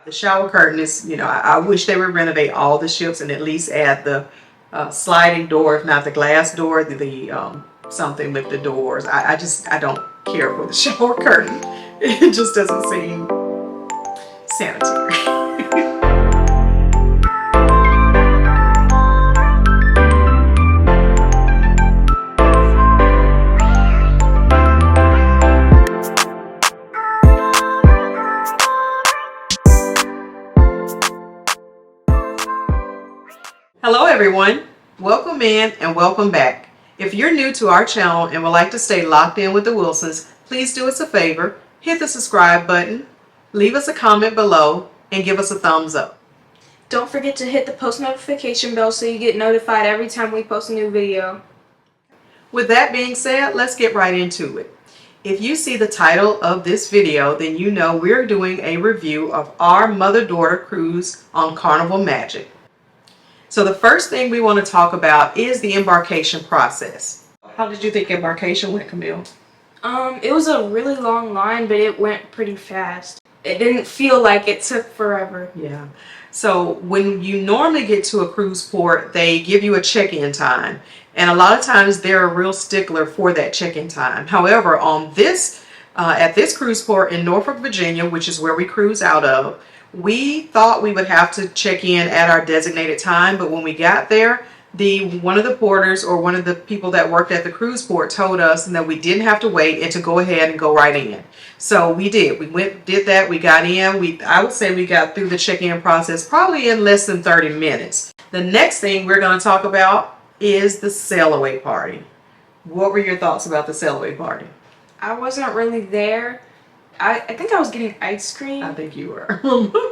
The shower curtain is, you know, I wish they would renovate all the ships and at least add the sliding door, if not the glass door, the something with the doors. I don't care for the shower curtain. It just doesn't seem sanitary. Hello everyone, welcome in and welcome back. If you're new to our channel and would like to stay locked in with the Wilsons, please do us a favor, hit the subscribe button, leave us a comment below, and give us a thumbs up. Don't forget to hit the post notification bell so you get notified every time we post a new video. With that being said, let's get right into it. If you see the title of this video, then you know we're doing a review of our mother-daughter cruise on Carnival Magic. So the first thing we want to talk about is the embarkation process. How did you think embarkation went, Camille? It was a really long line, but it went pretty fast. It didn't feel like it took forever. Yeah. So when you normally get to a cruise port, they give you a check-in time. And a lot of times they're a real stickler for that check-in time. However, on this, at this cruise port in Norfolk, Virginia, which is where we cruise out of, we thought we would have to check in at our designated time, but when we got there, one of the porters or one of the people that worked at the cruise port told us that we didn't have to wait and to go ahead and go right in. So we did. We did that. We got in. I would say we got through the check-in process probably in less than 30 minutes. The next thing we're going to talk about is the sail away party. What were your thoughts about the sail away party? I wasn't really there. I think I was getting ice cream. I think you were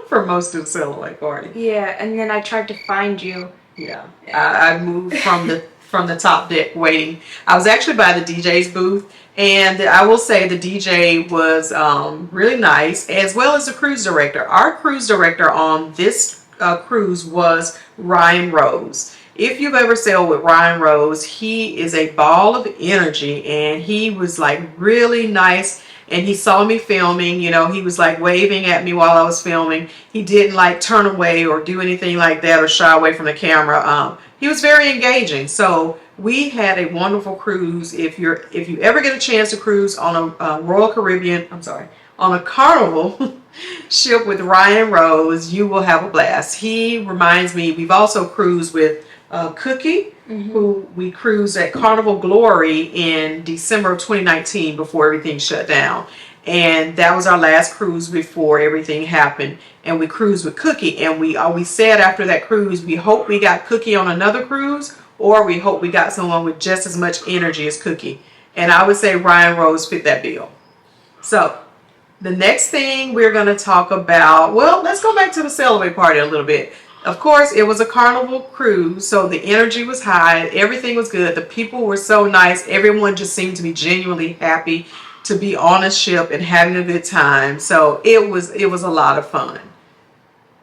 for most of the sail away party. Yeah, and then I tried to find you. Yeah, I moved from the top deck waiting. I was actually by the DJ's booth, and I will say the DJ was really nice, as well as the cruise director. Our cruise director on this cruise was Ryan Rose. If you've ever sailed with Ryan Rose, he is a ball of energy, and he was like really nice. And he saw me filming, you know, he was like waving at me while I was filming. He didn't like turn away or do anything like that or shy away from the camera. He was very engaging. So we had a wonderful cruise. If you ever get a chance to cruise on a Royal Caribbean, on a Carnival ship with Ryan Rose, you will have a blast. He reminds me, we've also cruised with Cookie, who we cruised at Carnival Glory in December of 2019 before everything shut down. And that was our last cruise before everything happened. And we cruised with Cookie. And we said after that cruise, we hope we got Cookie on another cruise, or we hope we got someone with just as much energy as Cookie. And I would say Ryan Rose fit that bill. So the next thing we're going to talk about, well, let's go back to the sail away party a little bit. Of course, it was a Carnival cruise, so the energy was high. Everything was good. The people were so nice. Everyone just seemed to be genuinely happy to be on a ship and having a good time. So it was a lot of fun.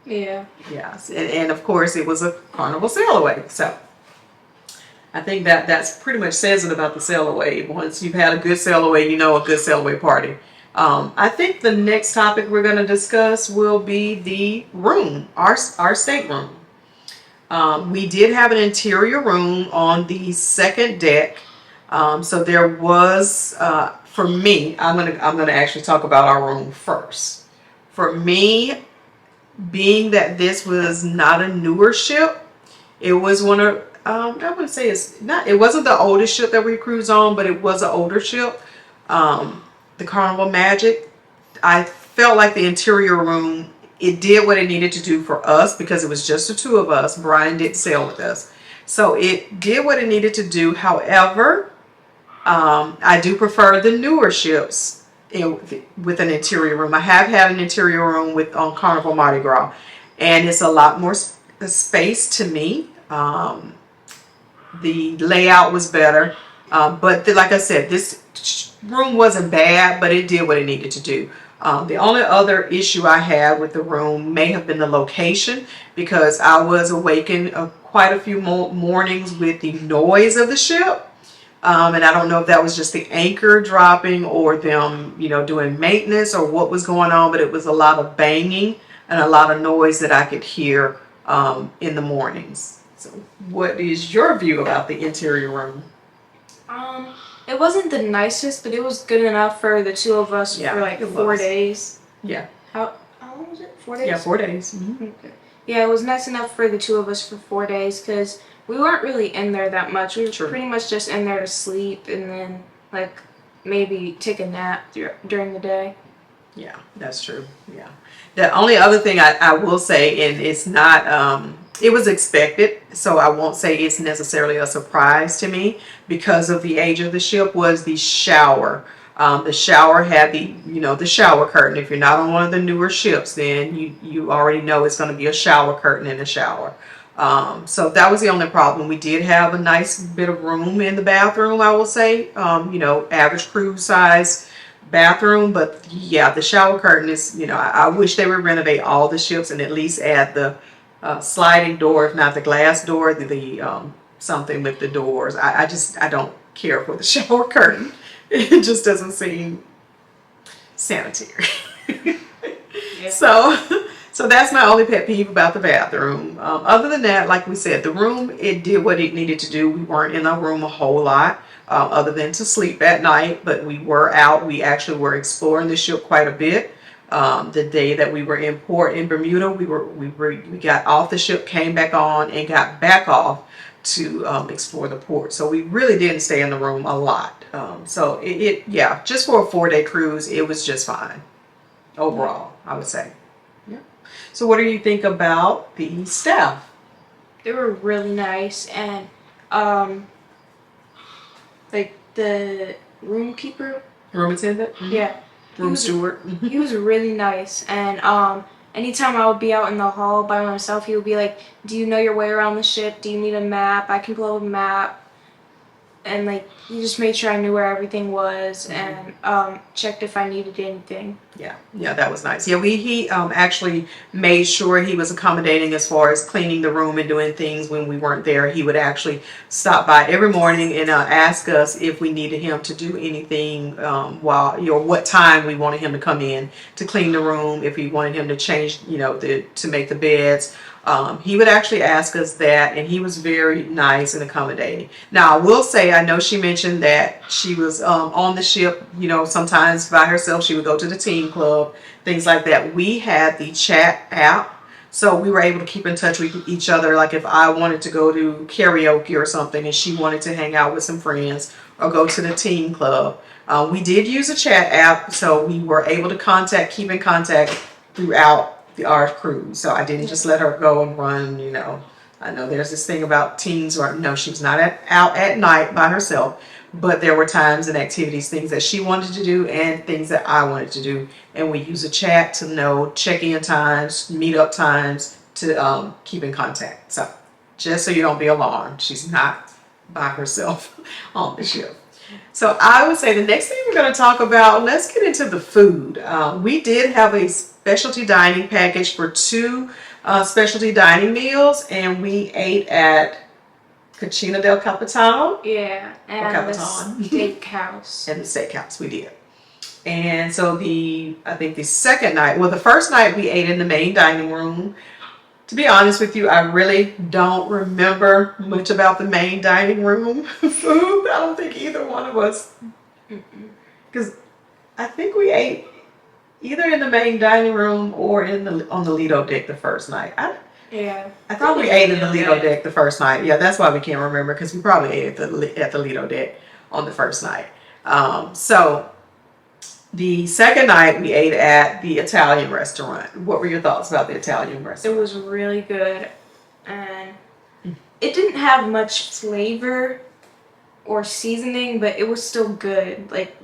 Yeah. Yes, and of course, it was a Carnival sail away. So I think that's pretty much says it about the sail away. Once you've had a good sail away, you know a good sail away party. I think the next topic we're going to discuss will be the room, our stateroom. We did have an interior room on the second deck. So there was, for me, I'm gonna actually talk about our room first. For me, being that this was not a newer ship, it was one of, I wouldn't say it wasn't the oldest ship that we cruised on, but it was an older ship. The Carnival Magic, I felt like the interior room, it did what it needed to do for us because it was just the two of us. Brian didn't sail with us. So it did what it needed to do. However, I do prefer the newer ships with an interior room. I have had an interior room on Carnival Mardi Gras, and it's a lot more space to me. The layout was better, but like I said, this room wasn't bad, but it did what it needed to do. The only other issue I had with the room may have been the location, because I was awakened quite a few mornings with the noise of the ship. And I don't know if that was just the anchor dropping or them, doing maintenance or what was going on, but it was a lot of banging and a lot of noise that I could hear in the mornings. So what is your view about the interior room? Um, it wasn't the nicest, but it was good enough for the two of us Yeah, for like it 4 days. Yeah. How long was it? 4 days? Yeah, 4 days. Mm-hmm. Okay. Yeah, it was nice enough for the two of us for 4 days because we weren't really in there that much. We were True. pretty much just in there to sleep and then like maybe take a nap during the day. Yeah, that's true. Yeah. The only other thing I will say, and it's not, it was expected, so I won't say it's necessarily a surprise to me because of the age of the ship, was the shower. The shower had the shower curtain. If you're not on one of the newer ships, then you already know it's going to be a shower curtain in the shower. So that was the only problem. We did have a nice bit of room in the bathroom, I will say, average cruise size bathroom, but yeah, the shower curtain is, I wish they would renovate all the ships and at least add the sliding door, if not the glass door, the something with the doors. I don't care for the shower curtain. It just doesn't seem sanitary. Yeah. So that's my only pet peeve about the bathroom. Other than that, like we said, the room, it did what it needed to do. We weren't in our room a whole lot, other than to sleep at night, but we were out. We actually were exploring the ship quite a bit. The day that we were in port in Bermuda, we got off the ship, came back on, and got back off to explore the port. So we really didn't stay in the room a lot. So yeah, just for a 4-day cruise, it was just fine overall, I would say. Yeah. So what do you think about the staff? They were really nice and like the room keeper. Room attendant? Mm-hmm. Yeah. Room steward? He was really nice and anytime I would be out in the hall by myself, he would be like, "Do you know your way around the ship? Do you need a map? I can pull up a map." And like he just made sure I knew where everything was and checked if I needed anything. Yeah, that was nice. Yeah, he actually made sure he was accommodating as far as cleaning the room and doing things when we weren't there. He would actually stop by every morning and ask us if we needed him to do anything what time we wanted him to come in to clean the room, if we wanted him to change, to make the beds. He would actually ask us that, and he was very nice and accommodating. Now, I will say, I know she mentioned that she was on the ship, sometimes by herself. She would go to the team club, things like that. We had the chat app, so we were able to keep in touch with each other. Like if I wanted to go to karaoke or something, and she wanted to hang out with some friends or go to the team club, we did use a chat app, so we were able to keep in contact throughout our cruise. So I didn't just let her go and run, I know there's this thing about teens, or no, she was not out at night by herself, but there were times and activities, things that she wanted to do and things that I wanted to do. And we use a chat to know check-in times, meet-up times, to keep in contact. So just so you don't be alarmed, she's not by herself on the ship. So I would say the next thing we're going to talk about, let's get into the food. We did have a specialty dining package for 2 specialty dining meals, and we ate at Cucina del Capitano. Yeah, and the steakhouse. And the steakhouse, we did. And so I think the second night, the first night we ate in the main dining room. To be honest with you, I really don't remember much about the main dining room food. I don't think either one of us, because I think we ate either in the main dining room or on the Lido deck the first night. I think we ate in the Lido deck the first night. Yeah, that's why we can't remember, because we probably ate at the Lido deck on the first night. So the second night we ate at the Italian restaurant. What were your thoughts about the Italian restaurant? It was really good, and it didn't have much flavor or seasoning, but it was still good. Like,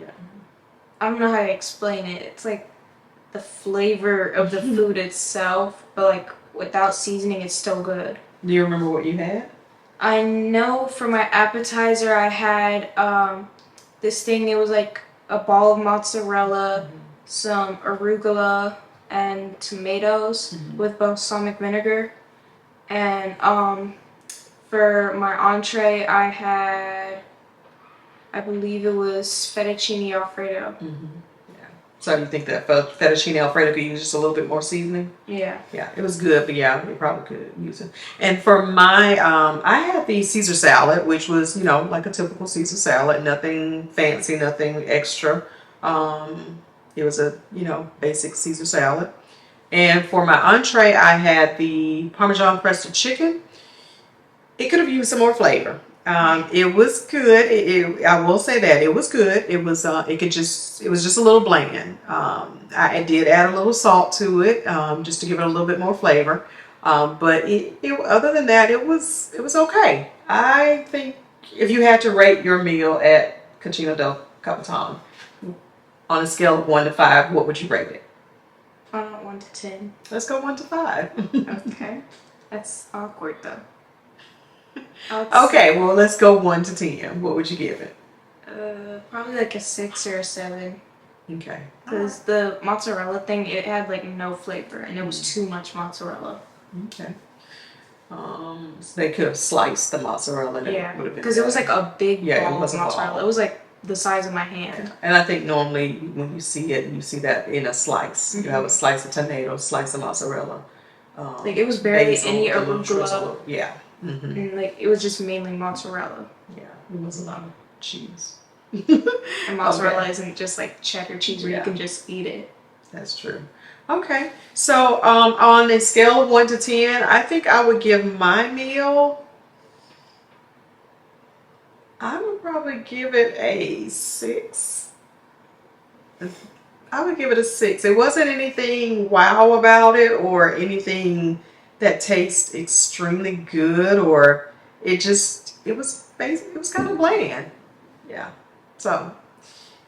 I don't know how to explain it. It's like the flavor of the food itself, but like without seasoning, it's still good. Do you remember what you had? I know for my appetizer, I had this thing. It was like a ball of mozzarella, some arugula, and tomatoes with balsamic vinegar. And for my entree, I had, I believe it was fettuccine alfredo. So you think that fettuccine Alfredo could use just a little bit more seasoning? Yeah. Yeah, it was good, but yeah, we probably could use it. And for my, I had the Caesar salad, which was, like a typical Caesar salad, nothing fancy, nothing extra. It was a, basic Caesar salad. And for my entree, I had the Parmesan crusted chicken. It could have used some more flavor. It was good. I will say that it was good. It was. It was just a little bland. I did add a little salt to it, just to give it a little bit more flavor. But other than that, it was okay. I think if you had to rate your meal at Cucina del Capitan on a scale of 1 to 5, what would you rate it? 1 to 10. Let's go 1 to 5. Okay. That's awkward though. Okay, well, let's go 1 to 10. What would you give it? Probably like a 6 or a 7. Okay. Because the mozzarella thing, it had like no flavor and it was too much mozzarella. Okay. So they could have sliced the mozzarella. And Yeah, it would have been because it was like a big Yeah, it ball was of a mozzarella. ball. It was like the size of my hand. And I think normally when you see it, you see that in a slice. You have a slice of tomato, slice of mozzarella. Like it was barely basil, any a little arugula. drizzle. Yeah. Mm-hmm. And like it was just mainly mozzarella. Yeah, it was a lot of cheese. And mozzarella Okay. isn't just like cheddar cheese where Yeah. you can just eat it. That's true. Okay, so on a scale of 1 to 10, I think I would give my meal. I would probably give it a 6. I would give it a 6. It wasn't anything wow about it or anything that tastes extremely good, or it was basic. It was kind of bland. Yeah. So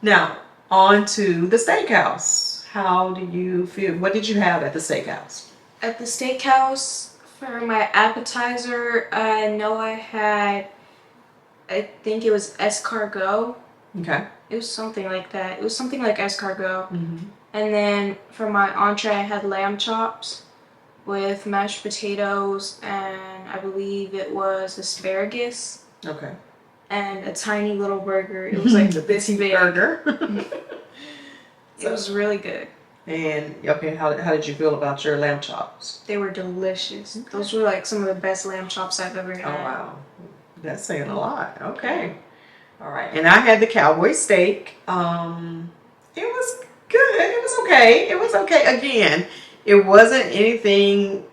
now on to the steakhouse. How do you feel? What did you have at the steakhouse? At the steakhouse, for my appetizer, I know I think it was escargot. Okay. It was something like that. It was something like escargot. Mm-hmm. And then for my entree, I had lamb chops with mashed potatoes, and I believe it was asparagus Okay. and a tiny little burger. It was like this big. burger. It was really good. And okay, how did you feel about your lamb chops? They were delicious. Those were like some of the best lamb chops I've ever had. Oh wow, that's saying a lot. Okay, all right. And I had the cowboy steak. It was good. It was okay. It was okay. Again, it wasn't anything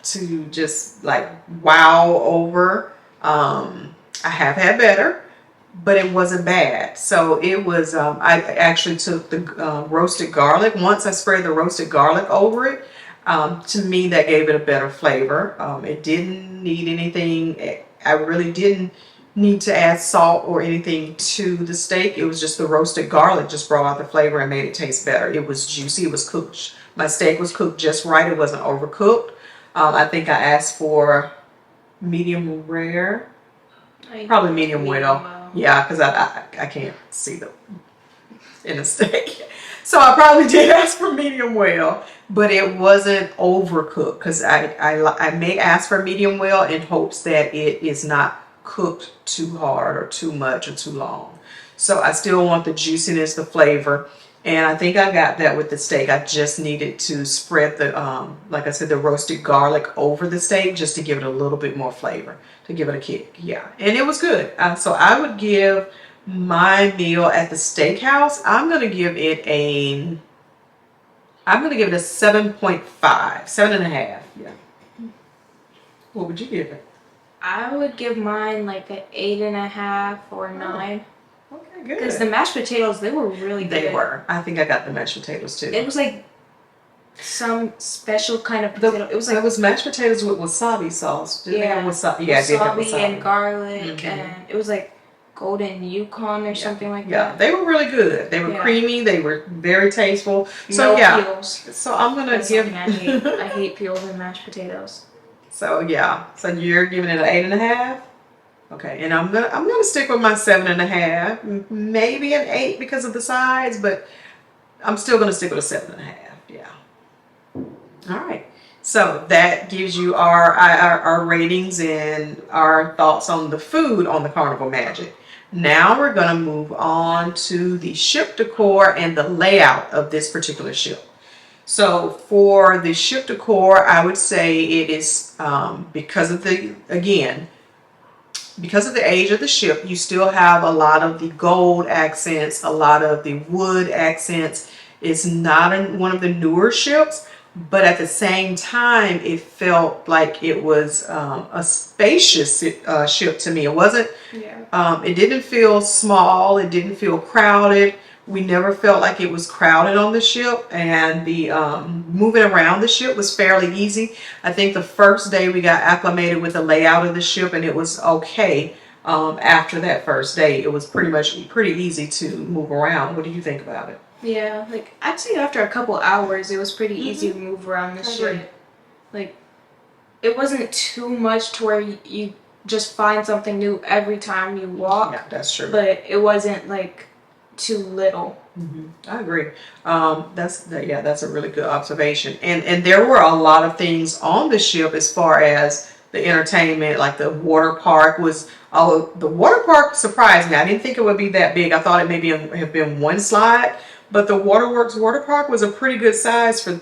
to just like wow over. I have had better, but it wasn't bad. So it was, I actually took the roasted garlic. Once I spread the roasted garlic over it, to me that gave it a better flavor. It didn't need anything. I really didn't need to add salt or anything to the steak. It was just the roasted garlic just brought out the flavor and made it taste better. It was juicy. It was cooked. My steak was cooked just right. It wasn't overcooked. I think I asked for medium rare. Probably medium well. Yeah, because I can't see them in a steak. So I probably did ask for medium well, but it wasn't overcooked, because I may ask for medium well in hopes that it is not cooked too hard or too much or too long. So I still want the juiciness, the flavor, and I think I got that with the steak. I just needed to spread the, like I said, the roasted garlic over the steak just to give it a little bit more flavor, to give it a kick. Yeah, and it was good. So I would give my meal at the steakhouse, I'm going to give it a 7.5, 7.5. Yeah. What would you give it? I would give mine like an 8.5 or 9. Okay, good. Because the mashed potatoes, they were really good. They were. I think I got the mashed potatoes too. It was like some special kind of potato. It was like it was mashed potatoes with wasabi sauce. Didn't they have wasabi? Yeah, they had wasabi and garlic, and it was like golden Yukon or something like that. They were really good. They were creamy. They were very tasteful. So no peels. So I'm gonna give. I hate. I hate peels in mashed potatoes. So yeah. So you're giving it an 8.5. Okay, and I'm gonna stick with my 7.5, maybe an 8 because of the sides, but I'm still gonna stick with a 7.5. Yeah. All right. So that gives you our ratings and our thoughts on the food on the Carnival Magic. Now we're going to move on to the ship decor and the layout of this particular ship. So for the ship decor, I would say it is because of the, again, because of the age of the ship, you still have a lot of the gold accents, a lot of the wood accents. It's not one of the newer ships, but at the same time, it felt like it was a spacious ship to me. It wasn't, it didn't feel small, it didn't feel crowded. We never felt like it was crowded on the ship, and the moving around the ship was fairly easy. I think the first day we got acclimated with the layout of the ship, and it was okay. After that first day, it was pretty easy to move around. What do you think about it? Yeah, like I'd say after a couple hours, it was pretty easy to move around the ship. Like it wasn't too much to where you just find something new every time you walk. Yeah, that's true. But it wasn't like too little. I agree. That's a really good observation. And there were a lot of things on the ship as far as the entertainment, like the water park was. The water park surprised me. I didn't think it would be that big. I thought it maybe have been one slide, but the Waterworks water park was a pretty good size for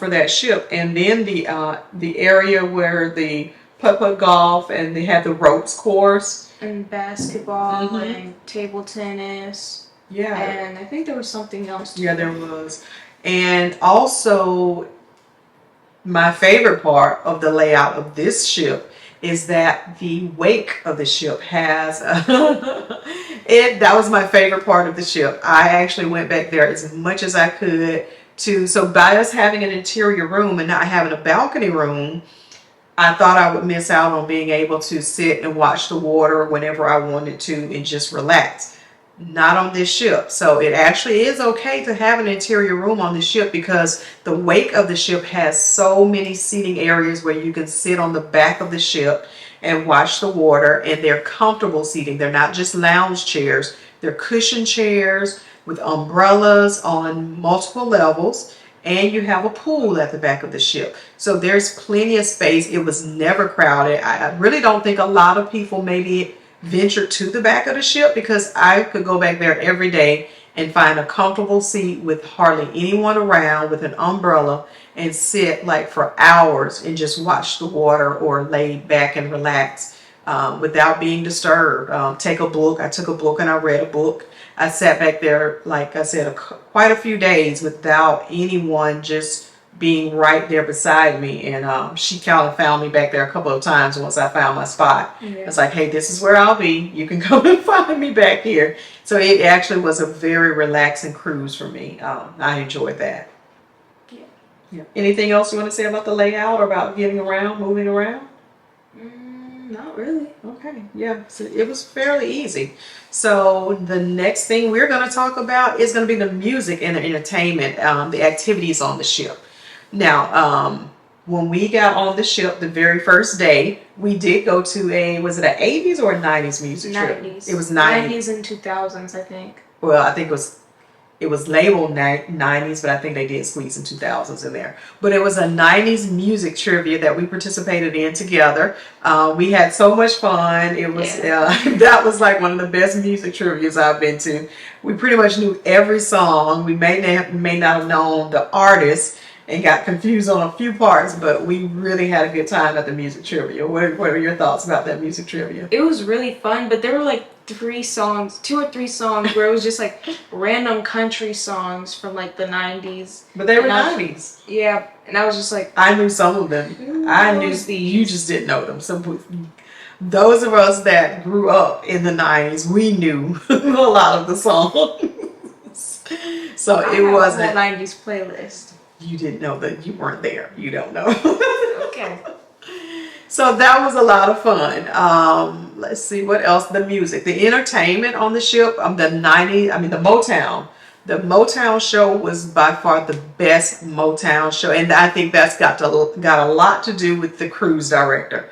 that ship. And then the area where the putt-putt golf and they had the ropes course and basketball and table tennis. Yeah. And I think there was something else too. Yeah, there was. And also, my favorite part of the layout of this ship is that the wake of the ship has that was my favorite part of the ship. I actually went back there as much as I could so by us having an interior room and not having a balcony room, I thought I would miss out on being able to sit and watch the water whenever I wanted to and just relax. Not on this ship. So it actually is okay to have an interior room on the ship because the wake of the ship has so many seating areas where you can sit on the back of the ship and watch the water, and they're comfortable seating. They're not just lounge chairs. They're cushion chairs with umbrellas on multiple levels, and you have a pool at the back of the ship. So there's plenty of space. It was never crowded. I really don't think a lot of people maybe ventured to the back of the ship because I could go back there every day and find a comfortable seat with hardly anyone around with an umbrella and sit like for hours and just watch the water or lay back and relax without being disturbed. Take a book. I took a book and I read a book. I sat back there, like I said, quite a few days without anyone just being right there beside me, and she kind of found me back there a couple of times once I found my spot. It's like, hey, this is where I'll be. You can come and find me back here. So it actually was a very relaxing cruise for me. I enjoyed that. Yeah. Anything else you want to say about the layout or about getting around, moving around? Not really. Okay, yeah, so it was fairly easy. So the next thing we're going to talk about is going to be the music and the entertainment, the activities on the ship. Now, when we got on the ship the very first day, we did go to was it an 80s or a 90s music trip? 90s. It was 90s. 90s and 2000s, I think. Well, I think it was labeled 90s, but I think they did squeeze some 2000s in there. But it was a 90s music trivia that we participated in together. We had so much fun. It was that was like one of the best music trivias I've been to. We pretty much knew every song. We may not have known the artist and got confused on a few parts, but we really had a good time at the music trivia. What are your thoughts about that music trivia? It was really fun, but there were like 2 or 3 songs where it was just like random country songs from like the 90s. But they were 90s. Yeah, and I was just like, I knew some of them. I knew you just didn't know them. Those of us that grew up in the 90s, we knew a lot of the songs. So it wasn't a 90s playlist. You didn't know that you weren't there. You don't know. Okay. So that was a lot of fun. Let's see what else. The music, the entertainment on the ship. The Motown. The Motown show was by far the best Motown show, and I think that's got a lot to do with the cruise director.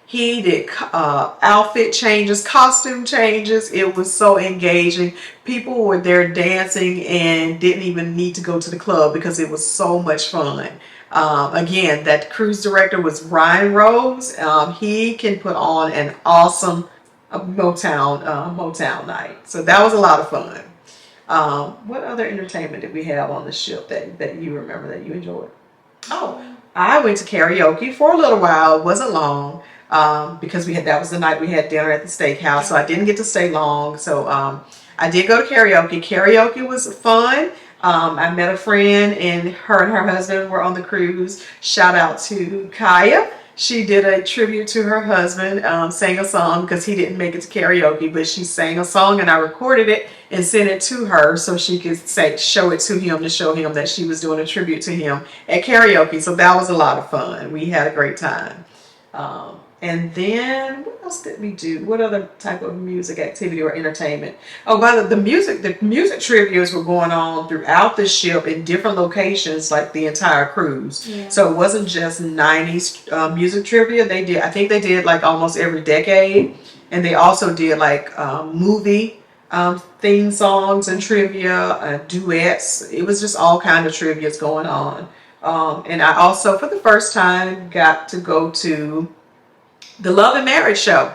He did outfit changes, costume changes. It was so engaging. People were there dancing and didn't even need to go to the club because it was so much fun. Again, that cruise director was Ryan Rose. He can put on an awesome Motown night. So that was a lot of fun. What other entertainment did we have on the ship that you remember that you enjoyed? Oh, I went to karaoke for a little while. It wasn't long because that was the night we had dinner at the steakhouse, so I didn't get to stay long. So I did go to karaoke. Karaoke was fun. I met a friend, and her husband were on the cruise. Shout out to Kaya. She did a tribute to her husband, sang a song because he didn't make it to karaoke, but she sang a song and I recorded it and sent it to her so she could show it to him to show him that she was doing a tribute to him at karaoke. So that was a lot of fun. We had a great time. And then what else did we do? What other type of music activity or entertainment? Oh, by the music trivias were going on throughout the ship in different locations, like the entire cruise. Yeah. So it wasn't just 90s music trivia. I think they did like almost every decade. And they also did like movie theme songs and trivia, duets. It was just all kind of trivias going on. And I also, for the first time, got to go to the Love and Marriage show.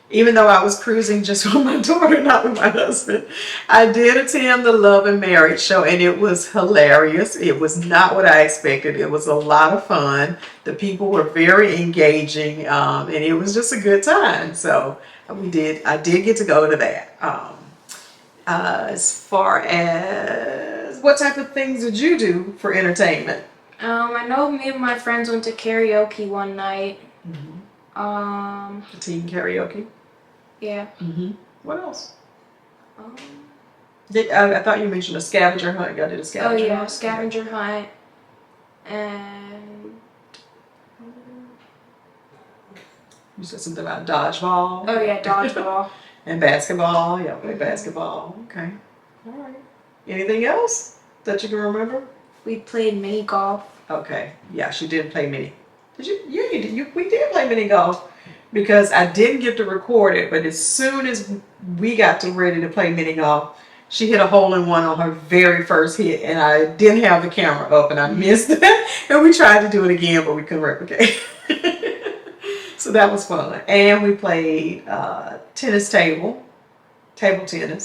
Even though I was cruising just with my daughter, not with my husband, I did attend the Love and Marriage show, and it was hilarious. It was not what I expected. It was a lot of fun. The people were very engaging, and it was just a good time. So I did get to go to that. As far as what type of things did you do for entertainment? I know me and my friends went to karaoke one night. The team karaoke. Yeah. What else? I thought you mentioned a scavenger hunt. Y'all did a scavenger hunt? Scavenger hunt. And you said something about dodgeball. oh yeah, dodgeball. And basketball. Yeah, play basketball. Okay. All right. Anything else that you can remember? We played mini golf. Okay. Yeah, she did play mini. Did you? Yeah, you did. We did play mini golf because I didn't get to record it, but as soon as we got ready to play mini golf, she hit a hole in one on her very first hit, and I didn't have the camera up, and I missed it. And we tried to do it again, but we couldn't replicate. So that was fun. And we played table tennis.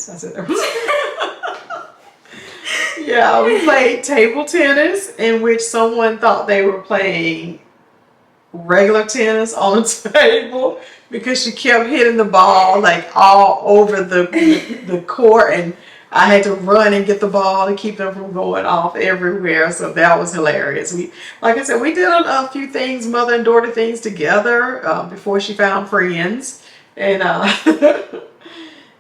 I said that. Yeah, we played table tennis, in which someone thought they were playing regular tennis on a table because she kept hitting the ball like all over the court, and I had to run and get the ball to keep them from going off everywhere. So that was hilarious. Like I said, we did a few things, mother and daughter things together before she found friends, and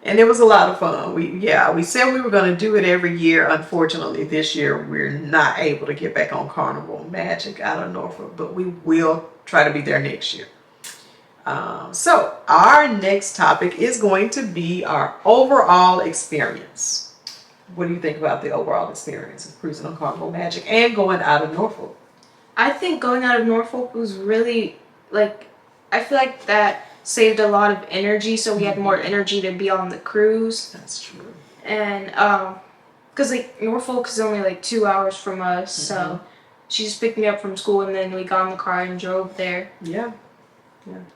and it was a lot of fun. We said we were going to do it every year. Unfortunately, this year we're not able to get back on Carnival Magic out of Norfolk, but we will try to be there next year. So our next topic is going to be our overall experience. What do you think about the overall experience of cruising on Carnival Magic and going out of Norfolk? I think going out of Norfolk was really, I feel like that saved a lot of energy, so we had more energy to be on the cruise. That's true. And, because, Norfolk is only, 2 hours from us, so she just picked me up from school, and then we got in the car and drove there. Yeah. And,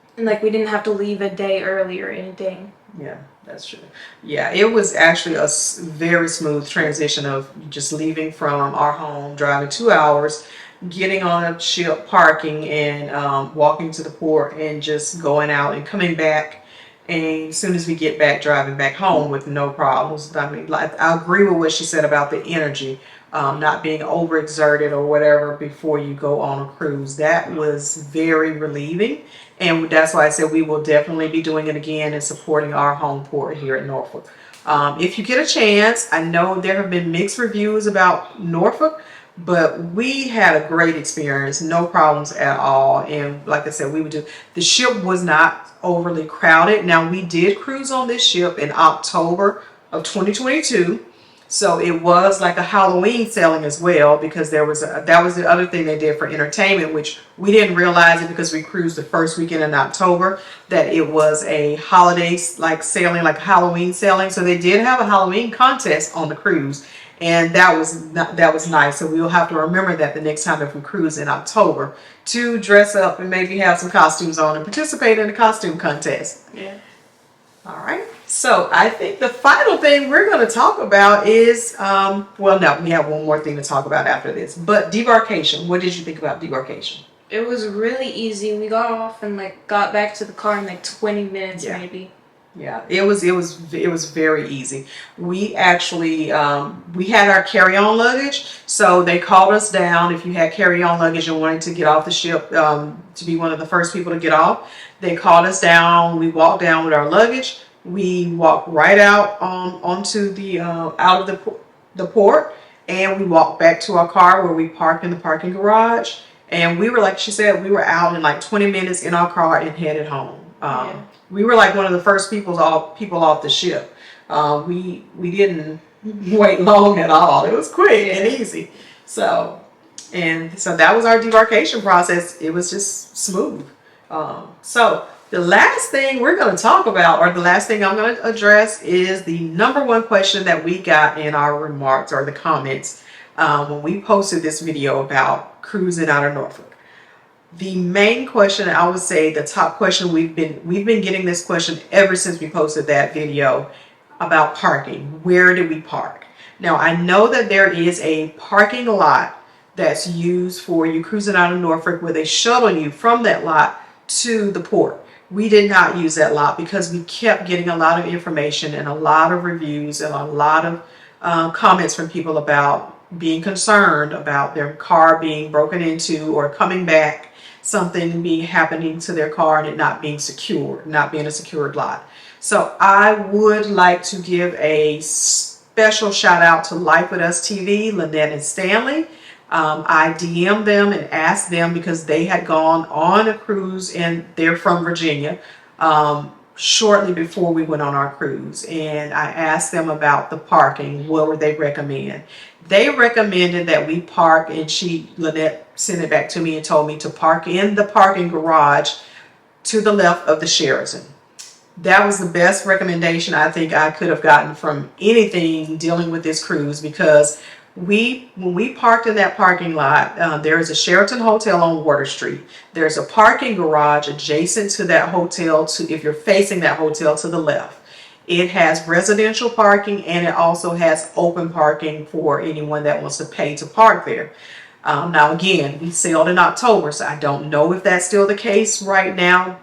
we didn't have to leave a day early or anything. Yeah, that's true. Yeah, it was actually a very smooth transition of just leaving from our home, driving 2 hours, getting on a ship, parking, and walking to the port, and just going out and coming back. And as soon as we get back, driving back home with no problems. I mean, I agree with what she said about the energy, not being overexerted or whatever before you go on a cruise. That was very relieving. And that's why I said we will definitely be doing it again and supporting our home port here at Norfolk. If you get a chance, I know there have been mixed reviews about Norfolk, but we had a great experience, no problems at all. And like I said, the ship was not overly crowded. Now, we did cruise on this ship in October of 2022. So it was like a Halloween selling as well, because that was the other thing they did for entertainment, which we didn't realize it because we cruised the first weekend in October, that it was a holiday selling, like Halloween selling. So they did have a Halloween contest on the cruise, and that was nice. So we'll have to remember that the next time if we cruise in October, to dress up and maybe have some costumes on and participate in the costume contest. Yeah. All right. So I think the final thing we're going to talk about is, well, no, we have one more thing to talk about after this. But debarkation. What did you think about debarkation? It was really easy. We got off and like got back to the car in like 20 minutes Yeah. maybe. Yeah, it was very easy. We actually we had our carry-on luggage, so they called us down. If you had carry-on luggage and wanted to get off the ship, to be one of the first people to get off, they called us down. We walked down with our luggage. We walked right out onto the out of the port, and we walked back to our car where we parked in the parking garage. And we were, like she said, we were out in like 20 minutes in our car and headed home. Yeah. We were like one of the first people off the ship. We didn't wait long at all. It was quick and easy. So that was our debarkation process. It was just smooth. So the last thing we're going to talk about, or the last thing I'm going to address, is the number one question that we got in our remarks or the comments when we posted this video about cruising out of Norfolk. The main question, I would say the top question, we've been getting this question ever since we posted that video about parking. Where do we park? Now, I know that there is a parking lot that's used for you cruising out of Norfolk where they shuttle you from that lot to the port. We did not use that lot because we kept getting a lot of information and a lot of reviews and a lot of comments from people about being concerned about their car being broken into or coming back, something being happening to their car and it not being secured, not being a secured lot. So I would like to give a special shout out to Life With Us TV, Lynette and Stanley. I DM'd them and asked them because they had gone on a cruise and they're from Virginia shortly before we went on our cruise. And I asked them about the parking. What would they recommend? They recommended that we park, and Lynette sent it back to me and told me to park in the parking garage to the left of the Sheraton. That was the best recommendation I think I could have gotten from anything dealing with this cruise, because when we parked in that parking lot, there is a Sheraton Hotel on Water Street. There's a parking garage adjacent to that hotel, if you're facing that hotel, to the left. It has residential parking, and it also has open parking for anyone that wants to pay to park there. Now again, we sailed in October, so I don't know if that's still the case right now.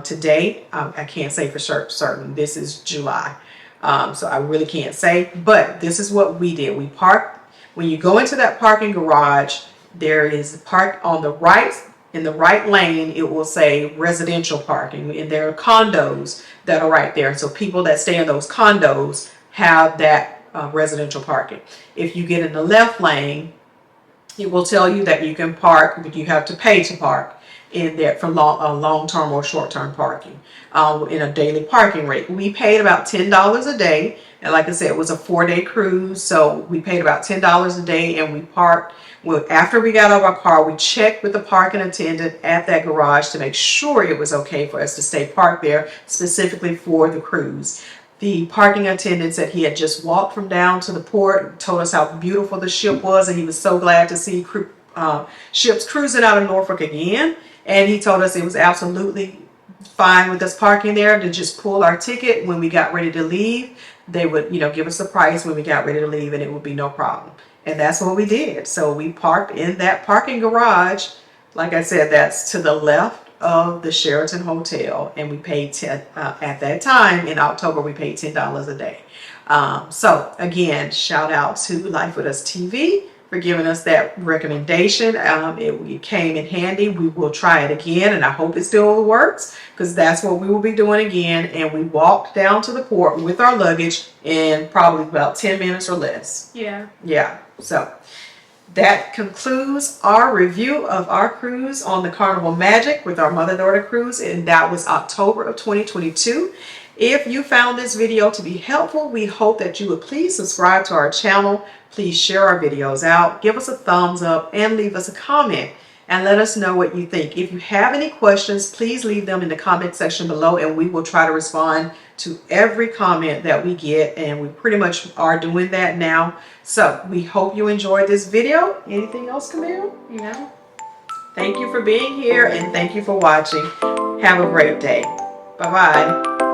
Today, I can't say for certain. This is July, so I really can't say. But this is what we did. We parked. When you go into that parking garage, there is park on the right. In the right lane, it will say residential parking, and there are condos that are right there. So people that stay in those condos have that residential parking. If you get in the left lane, it will tell you that you can park, but you have to pay to park in there for long-term or short-term parking in a daily parking rate. We paid about $10 a day, and like I said, it was a 4-day cruise, so we paid about $10 a day, and we parked. Well, after we got out of our car, we checked with the parking attendant at that garage to make sure it was okay for us to stay parked there specifically for the cruise. The parking attendant said he had just walked from down to the port, told us how beautiful the ship was, and he was so glad to see ships cruising out of Norfolk again. And he told us it was absolutely fine with us parking there, to just pull our ticket when we got ready to leave. They would, give us the price when we got ready to leave, and it would be no problem. And that's what we did. So we parked in that parking garage. Like I said, that's to the left of the Sheraton Hotel, and we paid at that time in October, we paid $10 a day. So again, shout out to Life With Us TV for giving us that recommendation. It came in handy. We will try it again, and I hope it still works, because that's what we will be doing again. And we walked down to the port with our luggage in probably about 10 minutes or less. Yeah. So that concludes our review of our cruise on the Carnival Magic with our mother-daughter cruise, and that was October of 2022. If you found this video to be helpful, we hope that you would please subscribe to our channel. Please share our videos out, give us a thumbs up, and leave us a comment, and let us know what you think. If you have any questions, please leave them in the comment section below, and we will try to respond to every comment that we get, and we pretty much are doing that now. So we hope you enjoyed this video. Anything else, Camille? No. Thank you for being here, and thank you for watching. Have a great day. Bye-bye.